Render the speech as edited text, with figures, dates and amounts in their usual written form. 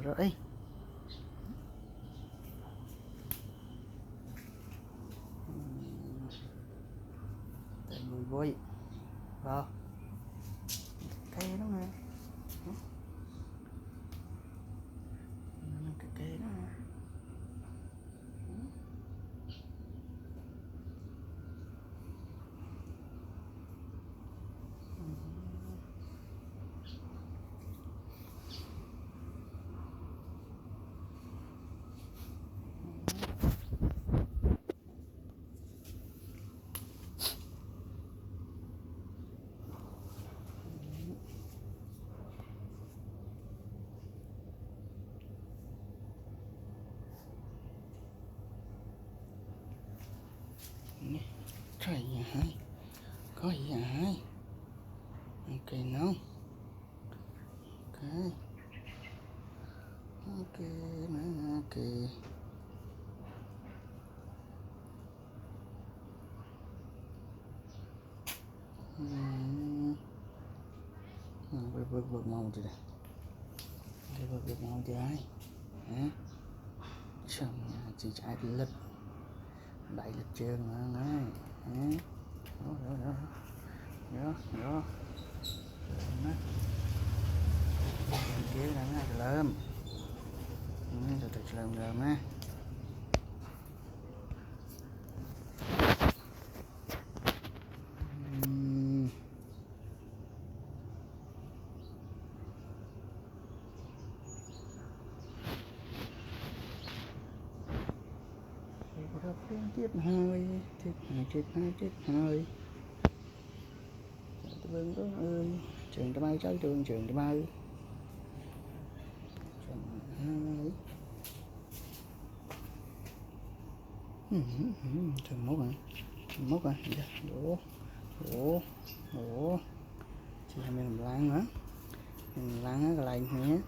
rưỡi. Mình vui vào cây đó nè, cái cây đó nè. Trời ơi, có gì hả? Ok no. Ok. Ok mà ok. Vượt màu chưa đây? Vượt màu chưa ai? Hả? Chồng chị trái lịch đại lịch trường mà ngay. Hả? Đó. Kia là nó lơm. Từ lơm á. Tiếp hơi Vương Tuấn ơi, trường Tây Mai trái trường Tây Mai trường mốt rồi ủa chị mình làm nữa cái này nhé.